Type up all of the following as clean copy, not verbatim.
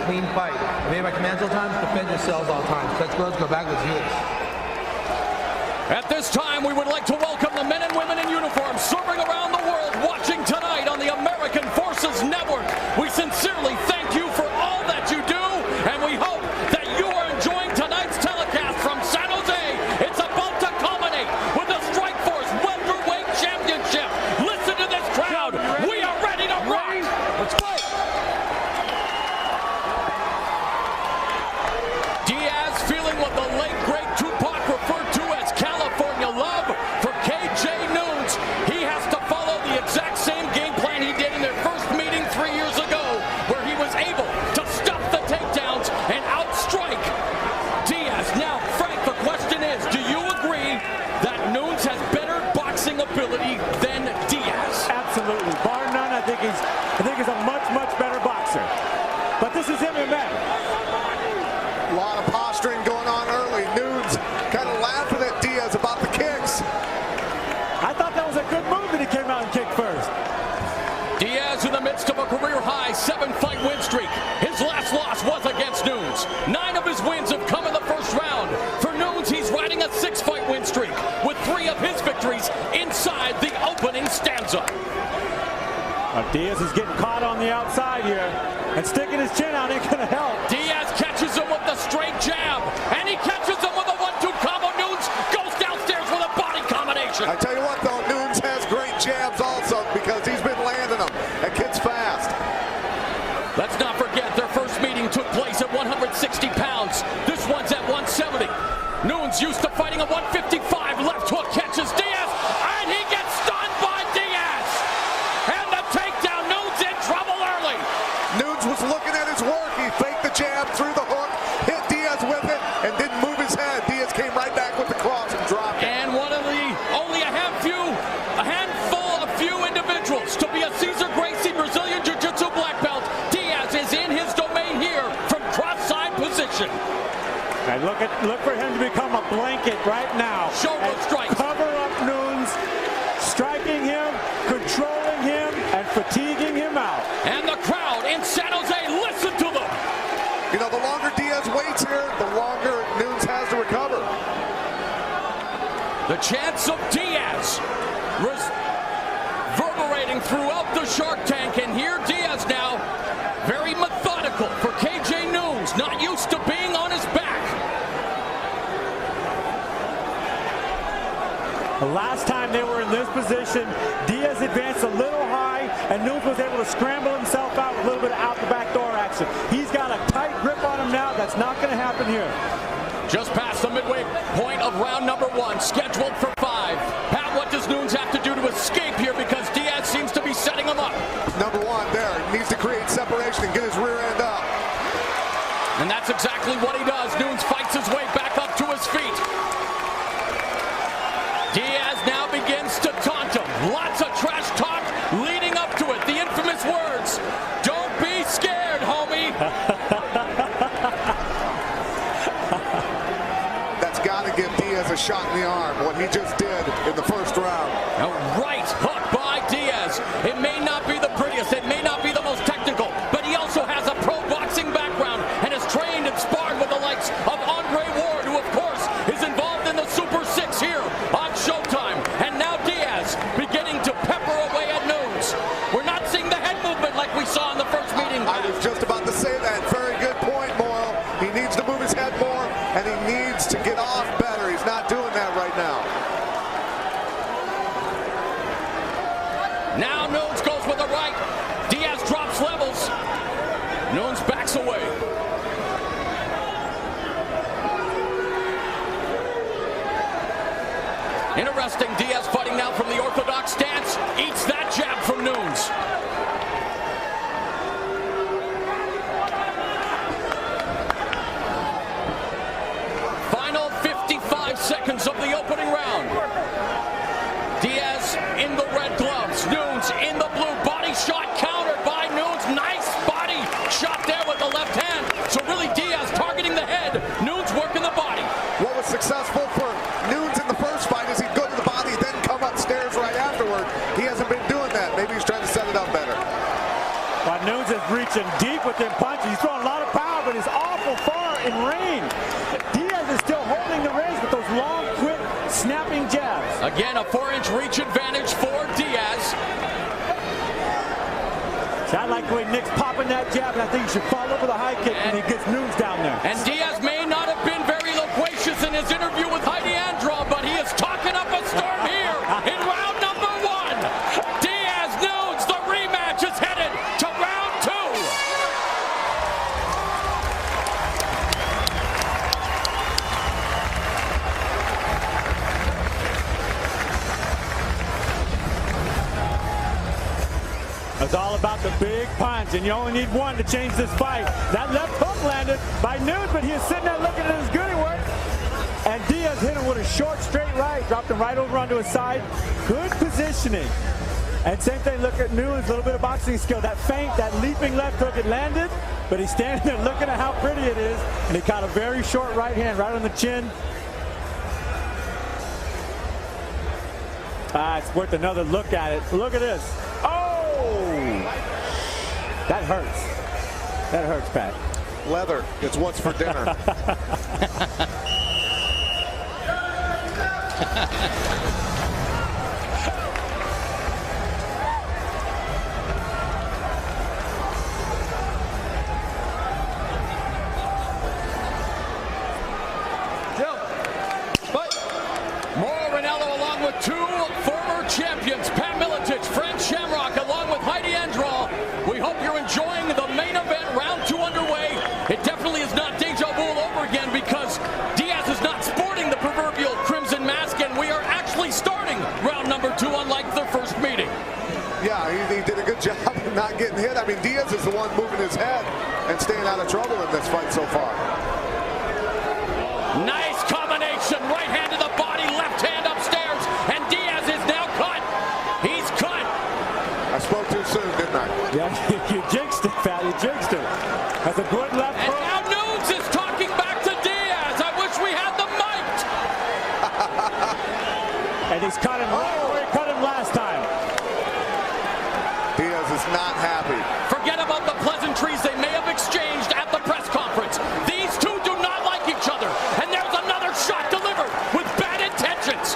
clean fight. Obey my commands all times, defend yourselves all times. Touch gloves, go back, let's do this. At this time, we would like to welcome the men and women in uniform serving around the world watching tonight on the American Forces Network. We sincerely thank you for all that you do, and we hope that you are enjoying tonight's telecast from San Jose. It's about to culminate with the Strikeforce Welterweight Championship. Listen to this crowd. We are ready to rock. Let's go. Diaz feeling what the late great Tupac referred to as California love for KJ Noons. He has to follow the exact same game plan he did in their first meeting 3 years ago, where he was able to stop the takedowns and outstrike Diaz. Now, Frank, the question is, do you agree that Noons has better boxing ability than Diaz? Absolutely. Bar none, I think he's a much better boxer. But this is MMA. A lot of posturing going on early. Noons kind of laughing at Diaz about the kicks. I thought that was a good move that he came out and kicked first. Diaz in the midst of a career-high 7-fight win streak. His last loss was against Noons. 9 of his wins have come in the first round. For Noons, he's riding a 6-fight win streak, with 3 of his victories inside the opening stanza. Diaz is getting caught on the outside here, and sticking his chin out ain't gonna help. Diaz catches him with the straight jab, and he catches him with a 1-2 combo. Noons goes downstairs with a body combination. I tell you what, though, Noons has great jabs also because he's been landing them. That kid's fast. Let's not forget their first meeting took place at 160 pounds. This one's at 170. Noons used to fighting at 155. Left hook catches Diaz, and he gets stunned by Diaz. And the takedown. Noons in trouble early. Noons was looking at his work. He faked the jab, threw the hook, hit Diaz with it, and didn't move his head. Diaz came right back with the cross and dropped it. And one of the only a handful of few individuals to be a Cesar Gracie Brazilian Jiu-Jitsu black belt. Diaz is in his domain here from cross-side position. And look for him to become a blanket right now. Shoulder strikes. Cover up Noons, striking him, controlling him, and fatiguing him out. And the crowd in San Jose, listen to them. You know, the longer Diaz waits here, the longer Noons has to recover. The chants of Diaz reverberating throughout the Shark Tank, and here Diaz now, very methodical for KJ Noons, not used to being on his back. The last time they were in this position, Diaz advanced a little high, and Noons was able to scramble himself out with a little bit of out the back door action. He's got a tight grip on him now. That's not going to happen here. Just past the midway point of round number 1, scheduled for 5. Pat, what does Noons have to do to escape here, because Diaz seems to be setting him up? Number 1 there. He needs to create separation and get his rear end up. And that's exactly what he does. Noons fights his way back up to his feet. Diaz now begins to taunt him. Lots of trash talk leading up to it. The infamous words, "Don't be scared, homie." That's got to give Diaz a shot in the arm, what he just did in the first round. A right hook by Diaz. It may not be the prettiest, it may not be the most technical, but he also has a pro boxing background and has trained and sparred with the likes of Andre Ward, who of course is involved in the Super 6 here on Showtime. And now Diaz beginning to pepper away at Noons. We're not seeing the head movement like we saw in the first meeting. I was just about to say that. Very good point, Moyle. He needs to move his head more, and he needs to get off better. He's not doing that right now. Now Noons goes with a right. Diaz drops levels. Noons backs away. Interesting, Diaz fighting now from the orthodox stance. Eats that jab from Noons. Final 55 seconds of the opening round. Diaz in the red gloves. Noons in the blue. Body shot countered by Noons. Nice body shot there with the left hand. So really Diaz targeting the head. Noons working the body. What was successful for Noons in the first fight is he'd go to the body, then come upstairs right afterward. He hasn't been doing that. Maybe he's trying to set it up better. But Noons is reaching deep with them punches. He's throwing a lot of power. reach advantage for Diaz. See, I like the way Nick's popping that jab, and I think he should follow with a high kick when he gets Nunes down there. And Diaz may not have been very loquacious in his interview with Heidi Andra, but he is talking up a storm here in round number 1. Diaz Nunes, the rematch is headed to round 2. It's all about the big punch, and you only need one to change this fight. That left hook landed by Nunes, but he is sitting there looking at his goodie work. And Diaz hit him with a short, straight right, dropped him right over onto his side. Good positioning. And same thing, look at Nunes, a little bit of boxing skill. That feint, that leaping left hook, it landed, but he's standing there looking at how pretty it is, and he caught a very short right hand right on the chin. It's worth another look at it. Look at this. That hurts. That hurts, Pat. Leather. It's what's for dinner. Morinello along with 2 former champions, Pat Miletich, Fred Shamrock, along with Heidi Andra. We hope you're enjoying the main event, round 2 underway. It definitely is not deja vu all over again because Diaz is not sporting the proverbial crimson mask, and we are actually starting round number 2 unlike their first meeting. Yeah, he did a good job of not getting hit. I mean, Diaz is the one moving his head and staying out of trouble in this fight so far. Nice combination, right hand to the body, left hand upstairs, and Diaz is now cut. He's cut. I spoke too soon, didn't I? Yeah, you jinxed it, Pat. You jinxed it. That's a good left And hook. now Nunes is talking back to Diaz. I wish we had the mic. And he's cut him right where he cut him last time. Diaz is not happy. Forget about the pleasantries they may have exchanged at the press conference. These two do not like each other. And there's another shot delivered with bad intentions.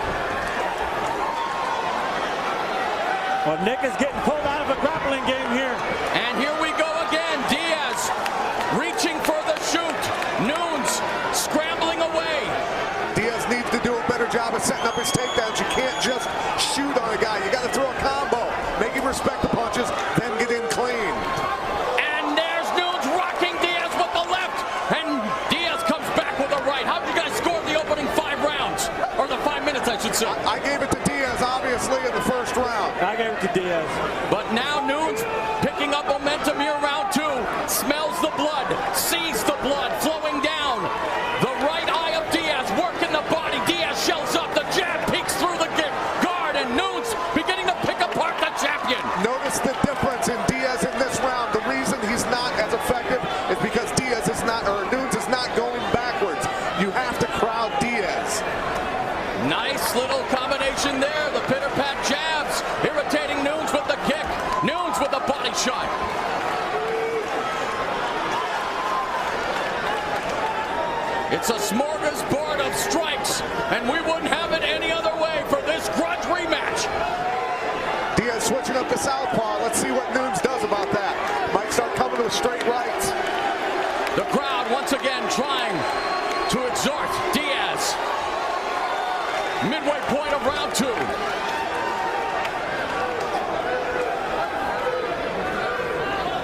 Well, Nick is getting pulled out of a grappling game here. And here we go again. Diaz reaching for the shoot. Nunes scrambling away. Diaz needs to do a better job of setting up his takedowns. You can't just shoot on a guy. You got to throw a combo. Make him respect the punches, then get in clean. And there's Nunes rocking Diaz with the left. And Diaz comes back with a right. How did you guys score the opening 5 rounds? Or the 5 minutes, I should say. I gave it to Diaz, obviously, in the first round. I gave it to Diaz. But now Nunes picking up momentum here, round 2. Smells the blood, sees the blood flowing down. The right eye of Diaz working the body. Diaz shells up. The jab peeks through the guard. And Nunes beginning to pick apart the champion. Notice the difference in Diaz in this round. The reason he's not as effective is because Diaz is not, or Nunes is not going backwards. You have to crowd Diaz. Nice little combination there. The pitter-pat jabs. Irritating Nunes with the kick. Nunes with a body shot. It's a smorgasbord of strikes, and we wouldn't have it any other way for this grudge rematch. Diaz switching up to southpaw. Let's see what Nunes does about that. Might start coming with straight rights. The crowd once again trying to exhort Diaz. Midway point of round 2.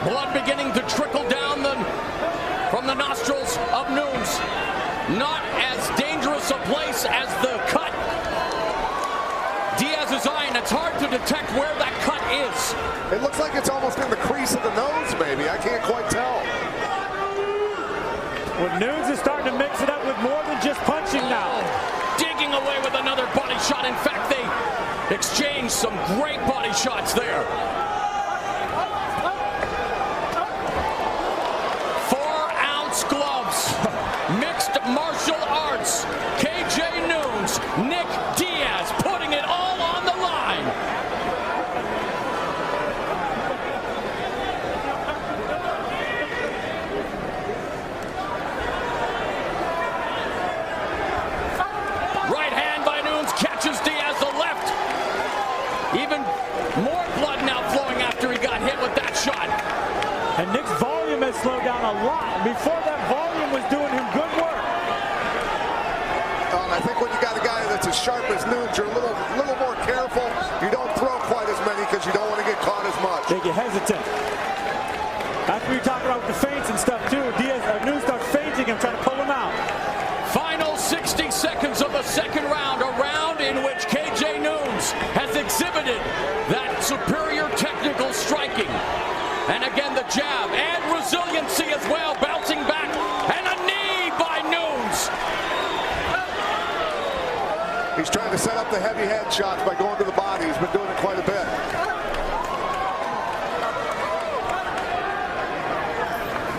Blood beginning to trickle down from the nostrils of Nunes. Not as dangerous a place as the cut. Diaz's eye, and it's hard to detect where that cut is. It looks like it's almost in the crease of the nose, maybe. I can't quite tell. Well, Nunes is starting to mix it up with more than just punching now. Digging away with another body shot. In fact, they exchanged some great body shots there. 4-ounce gloves. Mixed martial arts. KJ Nunes, Nick Diaz putting it all on the line. Right hand by Nunes catches Diaz, the left volume has slowed down a lot. Before that, volume was doing him good work. I think when you got a guy that's as sharp as Nunes, you're a little more careful. You don't throw quite as many because you don't want to get caught as much. They get hesitant. After we talk about the feints and stuff too, Nunes starts feinting him, trying to pull him out. Final 60 seconds of the second round, a round in which KJ Nunes has exhibited that superior technical striking. And again, the jab and resiliency as well, bouncing back, and a knee by Nunes. He's trying to set up the heavy head shots by going to the body. He's been doing it quite a bit.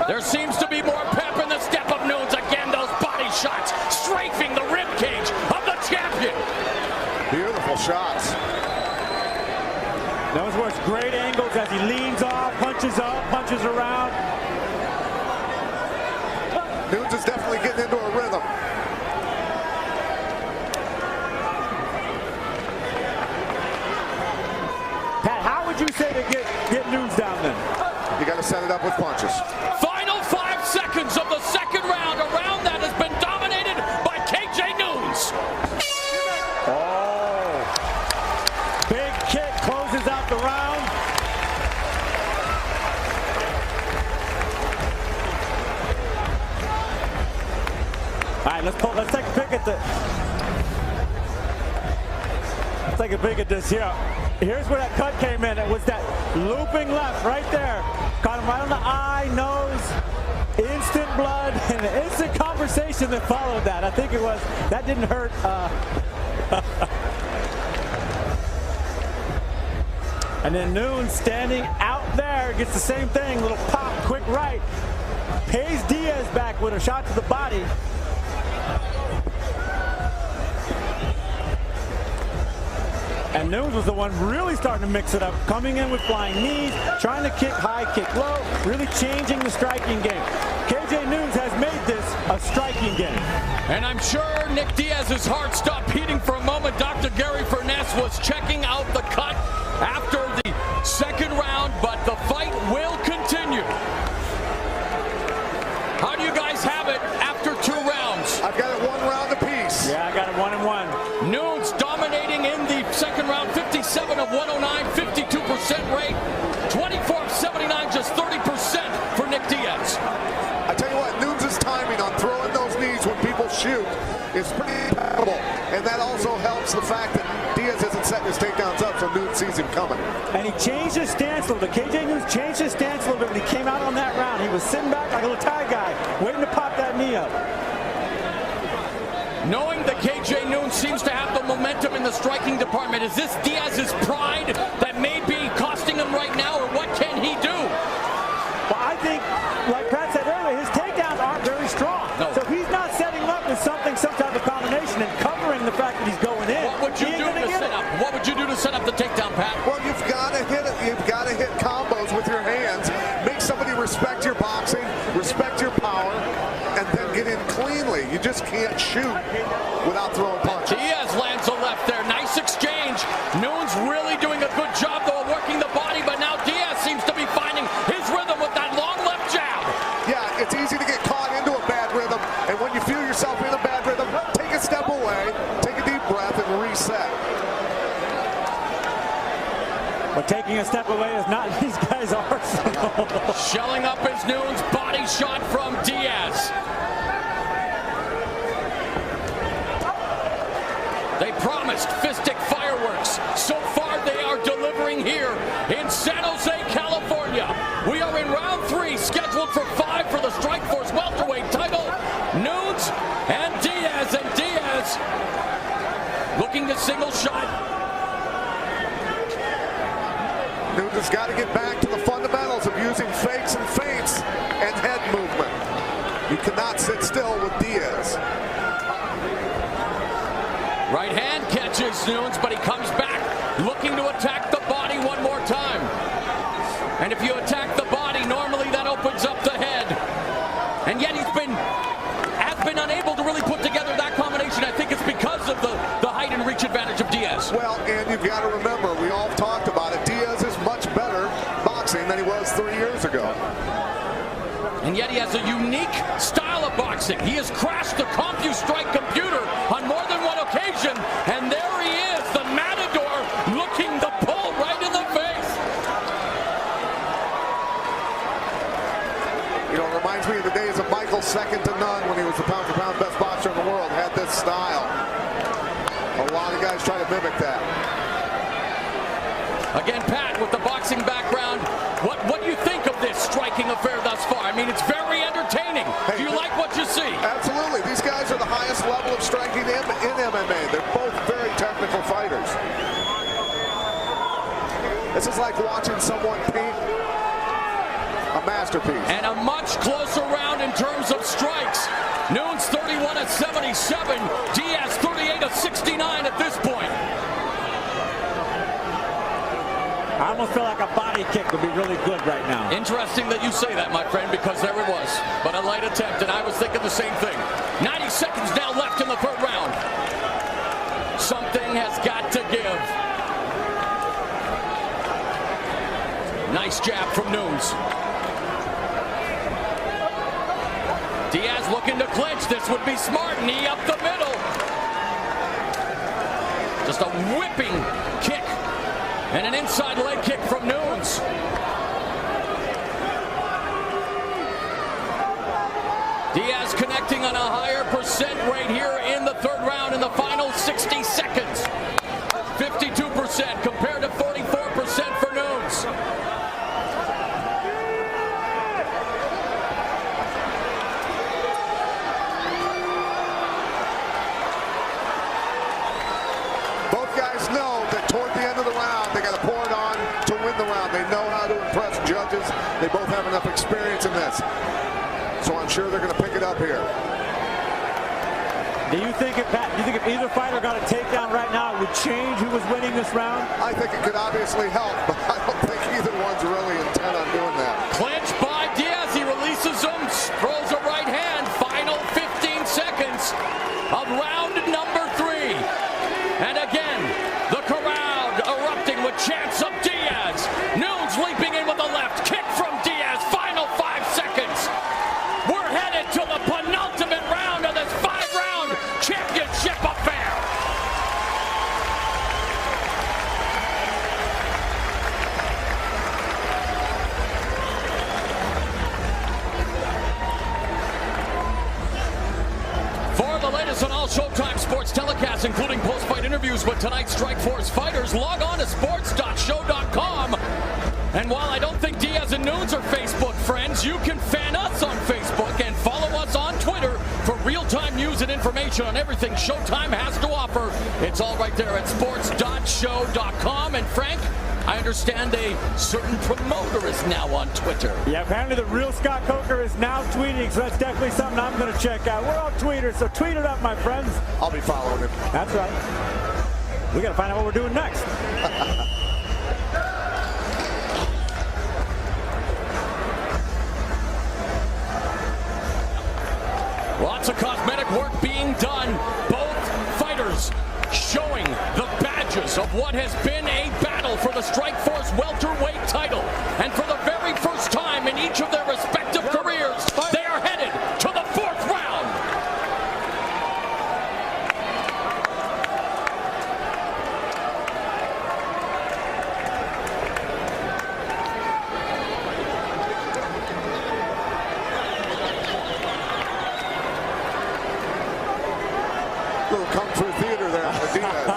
There seems to be more pep in the step of Nunes. Again, those body shots strafing the rib cage of the champion. Beautiful shots. Those were great angles as he leans off, punches up, punches around. Nunes is definitely getting into a rhythm. Pat, how would you say to get Nunes down then? You got to set it up with punches. Final 5 seconds of the second round. A round that has been dominated by KJ Nunes. Oh. Big kick closes out the round. All right, let's take a peek at let's take a peek at this here. Here's where that cut came in. It was that looping left right there. Caught him right on the eye, nose, instant blood, and an instant conversation that followed that. I think it was, that didn't hurt. And then Nunes standing out there gets the same thing. Little pop, quick right. Pays Diaz back with a shot to the body. And Nunes was the one really starting to mix it up, coming in with flying knees, trying to kick high, kick low, really changing the striking game. KJ Nunes has made this a striking game. And I'm sure Nick Diaz's heart stopped beating for a moment. Dr. Gary Furness was checking out the cut after the second round, but the fight will continue. How do you guys have it after 2 rounds? I've got it 1 round apiece. Yeah, I got it 1-1. Nunes dominating in the second round, 57 of 109, 52% rate, 24 of 79, just 30% for Nick Diaz. I tell you what, Nunes' timing on throwing those knees when people shoot is pretty impeccable. And that also helps the fact that Diaz isn't setting his takedowns up, so Nunes sees him coming. And he changed his stance a little bit. KJ Nunes changed his stance a little bit when he came out on that round. He was sitting back like a little Thai guy, waiting to pop that knee up. Knowing that KJ Nunes seems to have the momentum in the striking department, is this Diaz's pride that may be costing him right now, or what can he do? Well, I think, like Pat said earlier, his takedowns aren't very strong. No. So he's not setting up with some type of combination and covering the fact that he's going in. What would you do to set up? What would you do to set up the takedown, Pat? Well, you've got to hit it. You've got to hit combos with your hands. Make somebody respect your boxing, respect your power, and then get in cleanly. You just can't shoot without throwing punches. Diaz lands a left there. Nice exchange. Nunes really doing a good job, though, of working the body, but now Diaz seems to be finding his rhythm with that long left jab. Yeah, it's easy to get caught into a bad rhythm, and when you feel yourself in a bad rhythm, take a step away, take a deep breath, and reset. But taking a step away is not these guys' arsenal. Shelling up his Nunes, body shot from Diaz. They promised fistic fireworks. So far, they are delivering here in San Jose, California. We are in round 3, scheduled for 5 for the Strikeforce welterweight title. Nunes and Diaz, looking to single shot. Nunes has got to get back to the fundamentals of using fakes and feints and head movement. You cannot sit still with Diaz. Right hand catches Nunes, but he comes back looking to attack the body one more time. And if you attack the body, normally that opens up the head. And yet has been unable to really put together that combination. I think it's because of the height and reach advantage of Diaz. Well, and you've got to remember, we all talked about it, Diaz is much better boxing than he was 3 years ago. And yet he has a unique style of boxing. He has crashed the CompuStrike computer on more than one occasion. And there he is, the Matador, looking the bull right in the face. You know, it reminds me of the days of Michael second to none when he was the pound-for-pound best boxer in the world. Had this style. A lot of guys try to mimic that. Again, Pat, with the boxing background, what do you think of this striking affair thus far? I mean, it's very entertaining. Hey, do you like what you see? Absolutely. These guys are the highest level of striking in MMA. They're both very technical fighters. This is like watching someone paint a masterpiece. And a much closer round in terms of strikes. Nunes 31-77, Diaz 38-69 at this point. I almost feel like a body kick would be really good right now. Interesting that you say that, my friend, because there it was. But a light attempt, and I was thinking the same thing. 90 seconds now left in the third round. Something has got to give. Nice jab from Nunes. Diaz looking to clinch. This would be smart. Knee up the middle. Just a whipping kick. And an inside leg kick from Nunes. Diaz connecting on a higher percent rate here in the third round in the final 60 seconds. 52% compared to 44% for Nunes. Both guys know that toward the end of the round, they got to pour it on to win the round. They know how to impress judges. They both have enough experience in this. So I'm sure they're going to pick it up here. Do you think if either fighter got a takedown right now, it would change who was winning this round? I think it could obviously help, but I don't think either one's really intent on doing that. Clinch by Diaz. He releases him, throws a right hand. Final 15 seconds of round number 3. And again, the crowd erupting with chants of Diaz. Nunes leaping in with the left. Kick from Diaz. Final 5 seconds. We're headed to the penultimate round of this 5-round championship affair. For the latest on all Showtime sports telecasts, including post-fight interviews with tonight's Strikeforce fighters, log on to sports.show.com. And while I don't think Diaz and Nunes are Facebook friends, you can fan us on Facebook and follow us on Twitter for real-time news and information on everything Showtime has to offer. It's all right there at sports.show.com. And Frank, I understand a certain promoter is now on Twitter. Yeah, apparently the real Scott Coker is now tweeting, so that's definitely something I'm going to check out. We're all tweeters, so tweet it up, my friends. I'll be following him. That's right. We got to find out what we're doing next. Lots of cosmetic work being done. Both fighters showing the badges of what has been a battle for the Strikeforce welterweight title. And for the very first time in each of their respective careers, they are headed to the 4th round. Little kung fu theater there for Diaz.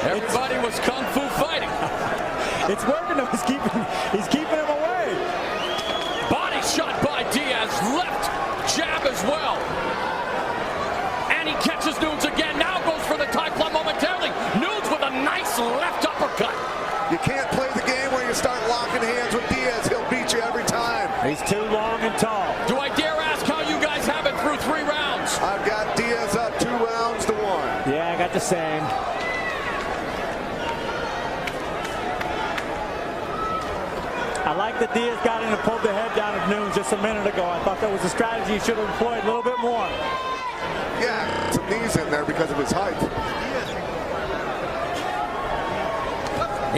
Everybody was kung fu fighting. It's working though. He's keeping him away. Body shot by Diaz. Left jab as well. And he catches Nunes again. Now goes for the tie club momentarily. Nunes with a nice left uppercut. You can't play the game where you start locking hands with Diaz. He'll beat you every time. He's too long and tall. Do I dare ask how you guys have it through 3 rounds? I've got Diaz up 2 rounds to 1. Yeah, I got the same. I like that Diaz got in and pulled the head down of Nunes just a minute ago. I thought that was a strategy he should have employed a little bit more. Yeah, some knees in there because of his height.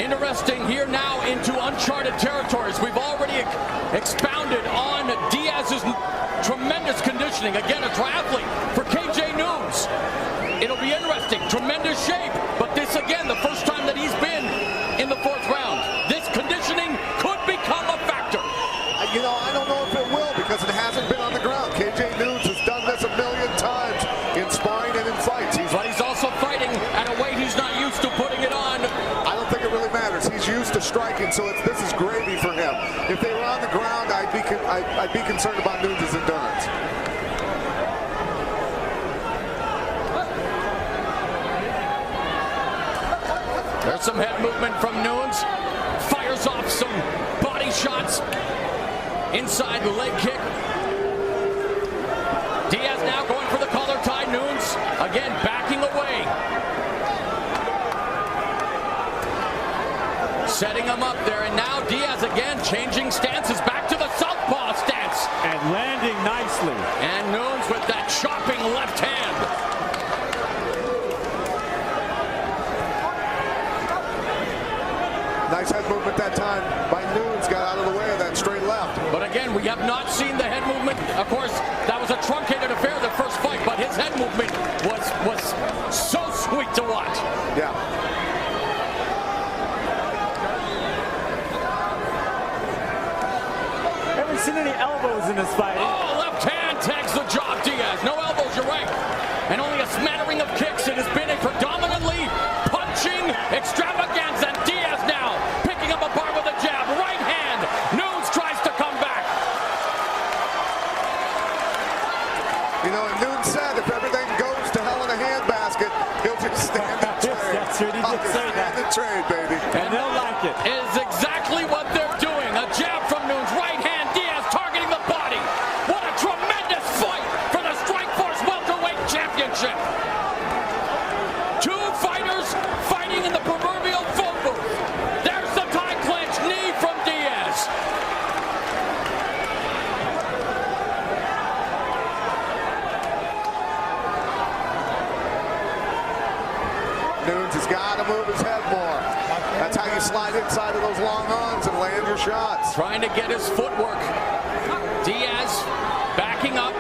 Interesting here now into uncharted territories. We've already expounded on Diaz's is tremendous conditioning. Again, a triathlete for KJ Noons. It'll be interesting. Tremendous shape. But this, again, the first time that he's been in the 4th round. This conditioning could become a factor. You know, I don't know if it will because it hasn't been on the ground. KJ Noons has done this a million times in sparring and in fights. But he's also fighting at a weight he's not used to putting it on. I don't think it really matters. He's used to striking, so this is gravy for him. If they were on the ground, I'd be concerned about Nunes' endurance. There's some head movement from Nunes. Fires off some body shots. Inside the leg kick. Diaz now going for the collar tie. Nunes again backing away. Setting him up there, and now Diaz again changing stances back to the southpaw stance. And landing nicely. And Nunes with that chopping left hand. Nice head movement that time by Nunes. Got out of the way of that straight left. But again, we have not seen the head movement. Of course, that was a truncated affair, the first fight, but his head movement was so sweet to watch. Yeah. Haven't seen any elbows in this fight. Oh, left hand tags the jaw of Diaz. No elbows, you're right. And only a smattering of kicks. It has been a predominantly punching extravaganza. And Diaz now picking up a bar with a jab. Right hand. Nunes tries to come back. You know, and Nunes said if everything goes to hell in a handbasket, he'll just stand and trade. That's right, he did say that. Stand and trade, baby. And they'll like it. Is exactly what they're doing. A jab from Nunes. Right hand. Diaz targeting the body. What a tremendous fight for the Strikeforce Welterweight Championship. Two fighters fighting in the proverbial phone booth. There's the tie clinch knee from Diaz. Nunes has got to move his head more. That's how you slide inside of those long arms and land your shots. Trying to get his footwork. Diaz backing up.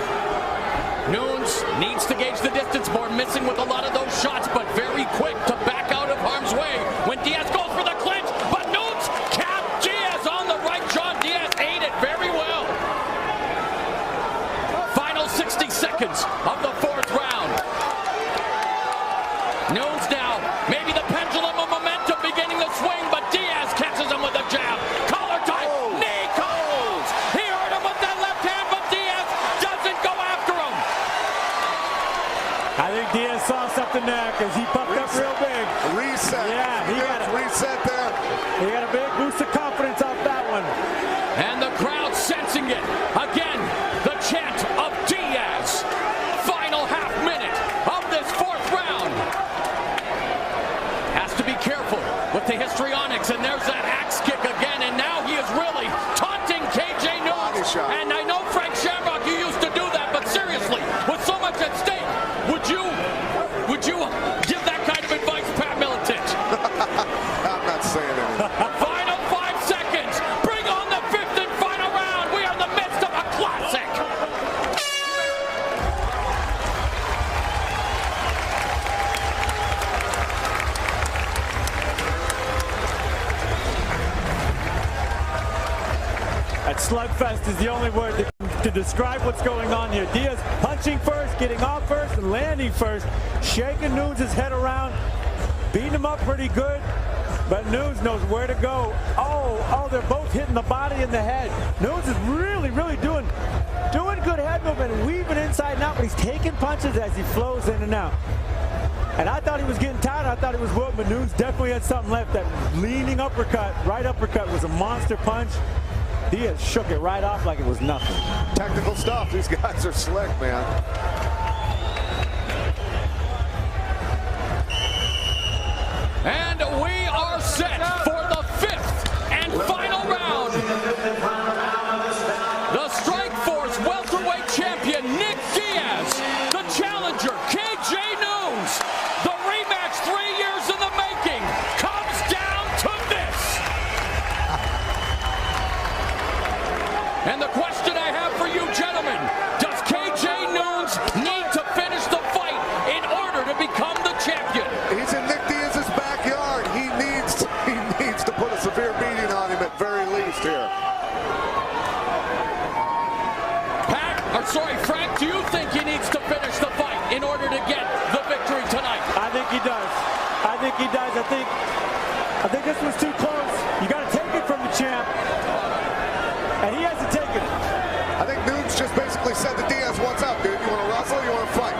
Nunes needs to gauge the distance more, missing with a lot of those shots, but very quick to back out of harm's way when Diaz goes for the clinch, but Nunes capped Diaz on the right jaw. Diaz ate it very well. Final 60 seconds of the 4th round. Nunes now, maybe the pendulum of momentum beginning to swing, but Diaz catches him with a jab. Collar tie, knee calls. He hurt him with that left hand, but Diaz doesn't go after him. I think Diaz saw something there because he puffed up real big. Reset. Yeah, he got a reset there. He got a big boost of confidence off that one. And the crowd sensing it. Again, the chant of Diaz. Final half minute of this 4th round. Has to be careful with the histrionics, and there's that axe kick again, and now he is really taunting KJ Nunes. And I know, Frank Shamrock, you used to do that, but seriously, with so much at stake, would you give that kind of advice, Pat Militant? I'm not saying anything. Final 5 seconds. Bring on the 5th and final round. We are in the midst of a classic. That slugfest is the only word to describe what's going on here. Diaz punching first, getting off first, and landing first, shaking Nunes' head around, beating him up pretty good, but Nunes knows where to go. Oh, they're both hitting the body and the head. Nunes is really doing good head movement and weaving inside and out, but he's taking punches as he flows in and out. And I thought he was getting tired. I thought he was whooping, but Nunes definitely had something left. That leaning uppercut, right uppercut, was a monster punch. Diaz shook it right off like it was nothing. Technical stuff. These guys are slick, man. And we are set for the 5th and final round. The Strikeforce Welterweight Champion, Nick Diaz. The challenger, KJ Nunes. The rematch 3 years in the making comes down to this. And the question I have for you, gentlemen, sorry, Frank, do you think he needs to finish the fight in order to get the victory tonight? I think he does. I think he does. I think this was too close. You got to take it from the champ. And he hasn't taken it. I think Nunes just basically said to Diaz, what's up, dude? You want to wrestle or you want to fight?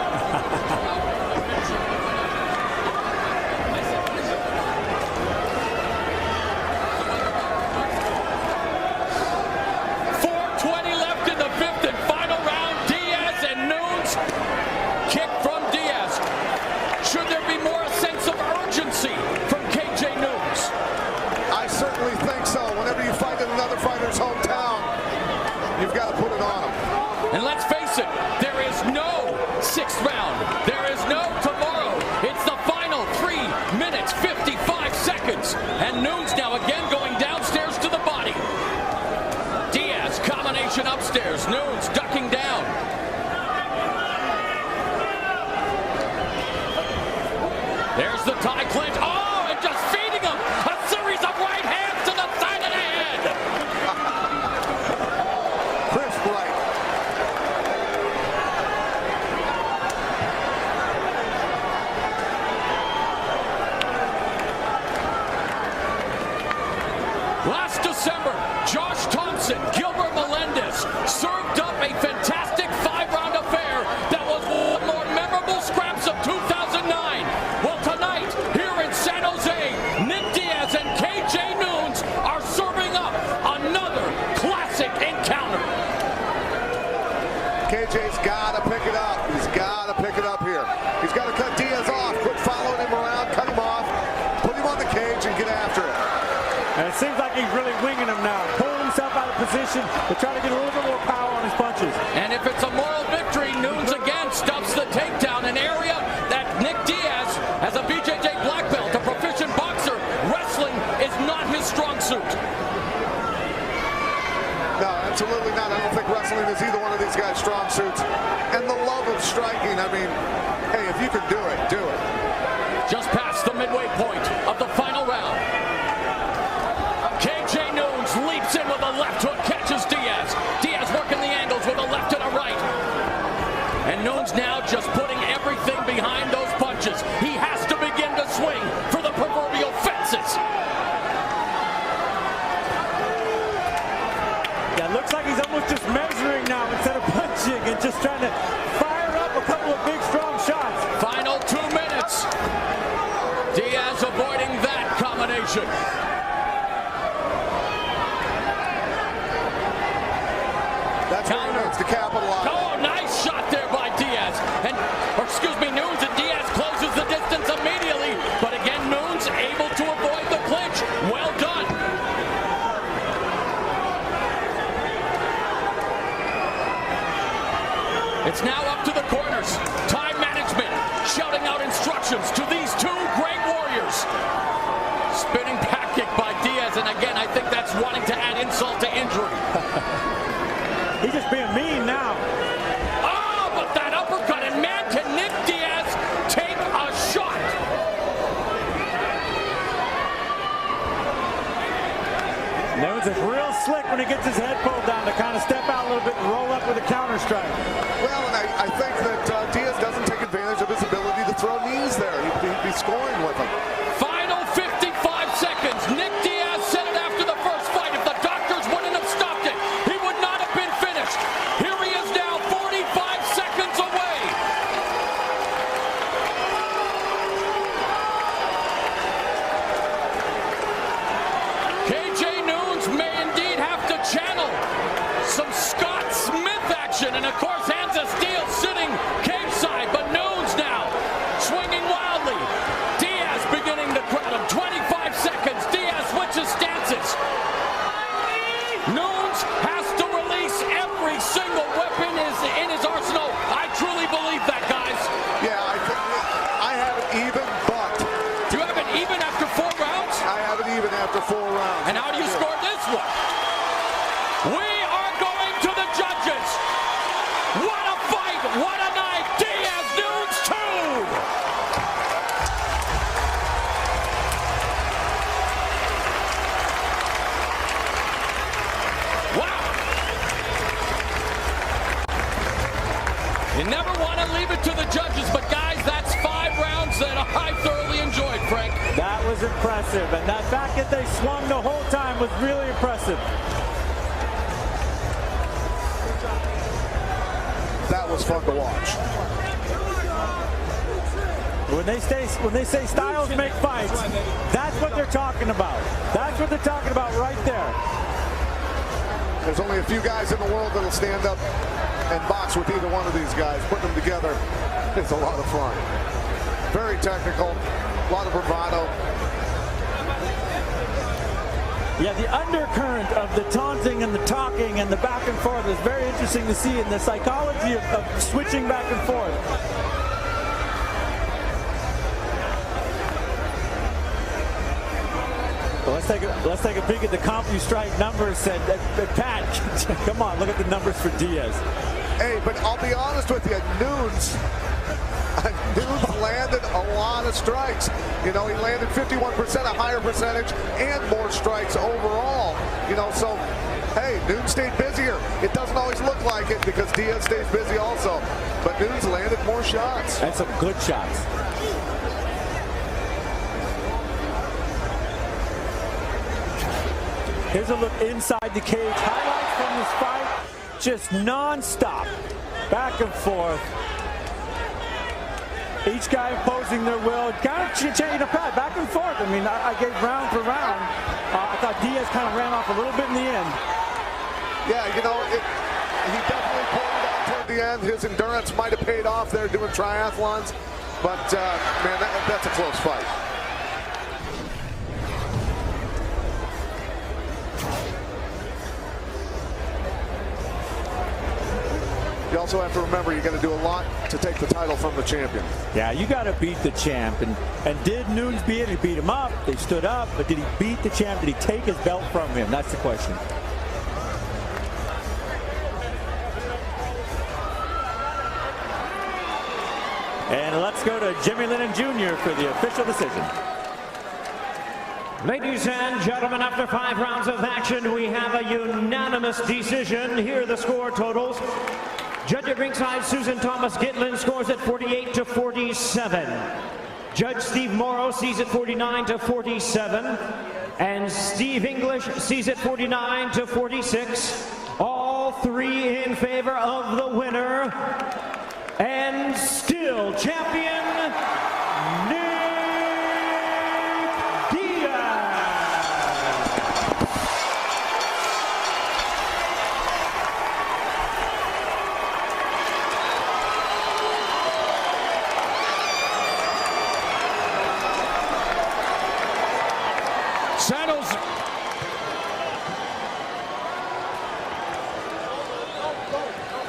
You've got to put it on him. And let's face it, there is no sixth round. There is no tomorrow. It's the final 3 minutes, 55 seconds. And Nunes now again going downstairs to the body. Diaz, combination upstairs. Nunes ducking down. There's the tie clinch. Oh, and just feeding him. A series of right hands to the side of the head. Crisp right. Last December, Josh Thompson, Gilbert Melendez served up a fantastic 5-round affair that was one of the more memorable scraps of 2009. Well, tonight, here in San Jose, Nick Diaz and KJ Nunes are serving up another classic encounter. KJ's got to pick it up. He's got to pick it up here. He's got to cut Diaz off. Quit following him around. Cut him off. Put him on the cage and get after it. And it seems like he's really winging him now, pulling himself out of position to try to get a little bit more power on his punches. And if it's a moral victory, Nunes again stuffs the takedown, an area that Nick Diaz, as a BJJ black belt, a proficient boxer, wrestling is not his strong suit. No, absolutely not. I don't think wrestling is either one of these guys' strong suits. And the love of striking, I mean, hey, if you can do it, do it. Just past the midway point of the final round. KJ Nunes leaps in with a left hook, catches Diaz. Diaz working the angles with a left and a right. And Nunes now just putting everything behind those punches. He has to begin to swing for the proverbial fences. Yeah, it looks like he's almost just measuring now instead of punching and just trying to fire up a couple of big, strong shots. Final 2 minutes. Diaz avoiding that combination. That's where he needs to capitalize. Oh, nice shot there by Diaz. Nunes, and Diaz closes the distance immediately. But again, Nunes able to avoid the clinch. Well done. It's now up to the corners. Time management, shouting out instructions to these two great warriors. Spinning back kick by Diaz, and again, I think that's wanting to add insult to injury. He's just being mean now. Oh, but that uppercut, and man, can Nick Diaz take a shot? Nunes is real slick when he gets his head pulled down to kind of step out a little bit and roll up with a counter strike. Well, and I think that Diaz doesn't take advantage of his ability to throw knees there. He'd be scoring with him. Final 55 seconds. Nick Diaz said it after the first fight. If the doctors wouldn't have stopped it, he would not have been finished. Here he is now, 45 seconds away. KJ Nunes may indeed have to channel some Scott Smith action, and of course hands of steel sitting cage side, but Nunes now swinging wildly. Diaz beginning to crowd him. 25 seconds. Diaz switches stances. Nunes has to release every single weapon in his arsenal. I truly believe that, guys. Yeah, I have it even, but You have it even after 4 rounds? I have it even after 4 rounds. And how do you score this one? We are going to the judges. What a fight! What a night! You never want to leave it to the judges, but guys, that's 5 rounds that I thoroughly enjoyed, Frank. That was impressive, and that fact that they swung the whole time was really impressive. That was fun to watch. When they say styles make fights, that's what they're talking about. That's what they're talking about right there. There's only a few guys in the world that'll stand up and box with either one of these guys. Putting them together is a lot of fun. Very technical, a lot of bravado. Yeah, the undercurrent of the taunting and the talking and the back and forth is very interesting to see, in the psychology of switching back and forth. Well, let's take a peek at the CompuStrike numbers. And Pat, come on, look at the numbers for Diaz. Hey, but I'll be honest with you, Nunes landed a lot of strikes. You know, he landed 51%, a higher percentage, and more strikes overall. You know, so, hey, Nunes stayed busier. It doesn't always look like it because Diaz stays busy also. But Nunes landed more shots. And some good shots. Here's a look inside the cage. Highlights from this fight, just non-stop, back and forth. Each guy imposing their will, kind of changing the path, back and forth. I mean, I gave round for round. I thought Diaz kind of ran off a little bit in the end. Yeah, you know, he definitely pulled it out toward the end. His endurance might have paid off there doing triathlons, but man, that's a close fight. You also have to remember you got to do a lot to take the title from the champion. Yeah, you got to beat the champ. And did Nunes beat him? He beat him up. They stood up. But did he beat the champ? Did he take his belt from him? That's the question. And let's go to Jimmy Lennon Jr. for the official decision. Ladies and gentlemen, after 5 rounds of action, we have a unanimous decision. Here are the score totals. Judge at ringside, Susan Thomas Gitlin, scores at 48-47. Judge Steve Morrow sees it 49-47. And Steve English sees it 49-46. All 3 in favor of the winner. And still champion,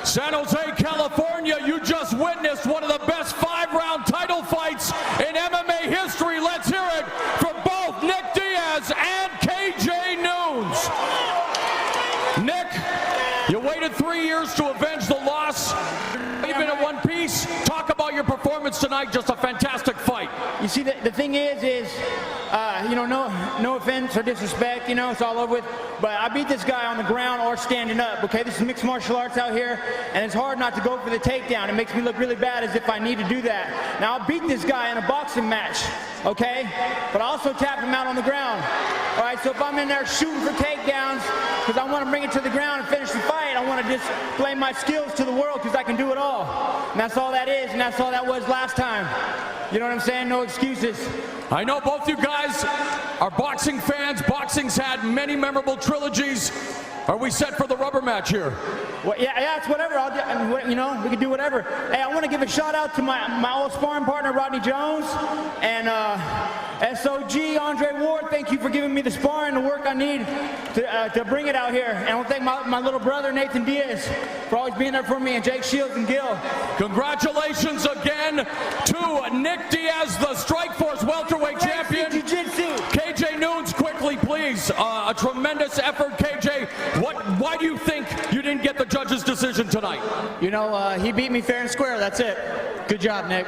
San Jose, California, you just witnessed one of the best 5-round title fights in MMA history. Let's hear it from both Nick Diaz and KJ Nunes. Nick, you waited 3 years to avenge the loss. You've been in one piece. Talk about your performance tonight. Just a fantastic fight. You see, the thing is you know, no offense or disrespect, you know, it's all over with, but I beat this guy on the ground or standing up, okay? This is mixed martial arts out here, and it's hard not to go for the takedown. It makes me look really bad as if I need to do that. Now, I'll beat this guy in a boxing match, okay? But I also tap him out on the ground, all right? So if I'm in there shooting for takedowns because I want to bring it to the ground and finish the fight, I want to display my skills to the world because I can do it all. And that's all that is, and that's all that was last time. You know what I'm saying? No excuses. I know both you guys are boxing fans. Boxing's had many memorable trilogies. Are we set for the rubber match here? Well, yeah, it's whatever. You know, we can do whatever. Hey, I want to give a shout out to my old sparring partner, Rodney Jones, and SOG, Andre Ward. Thank you for giving me the sparring, the work I need to bring it out here. And I want to thank my little brother, Nathan Diaz, for always being there for me, and Jake Shields and Gil. Congratulations again to Nick Diaz, the Strikeforce welterweight champion. Jiu-Jitsu. KJ Nunes, quickly, please. A tremendous effort, KJ. Why do you think you didn't get the judge's decision tonight? You know, he beat me fair and square. That's it. Good job, Nick.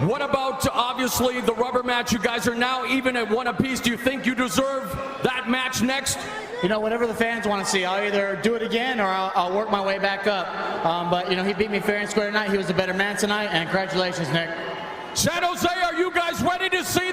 What about, obviously, the rubber match? You guys are now even at 1 apiece. Do you think you deserve that match next? you know, whatever the fans want to see. I'll either do it again or I'll work my way back up. But, you know, he beat me fair and square tonight. He was the better man tonight, and congratulations, Nick. San Jose, are you guys ready to see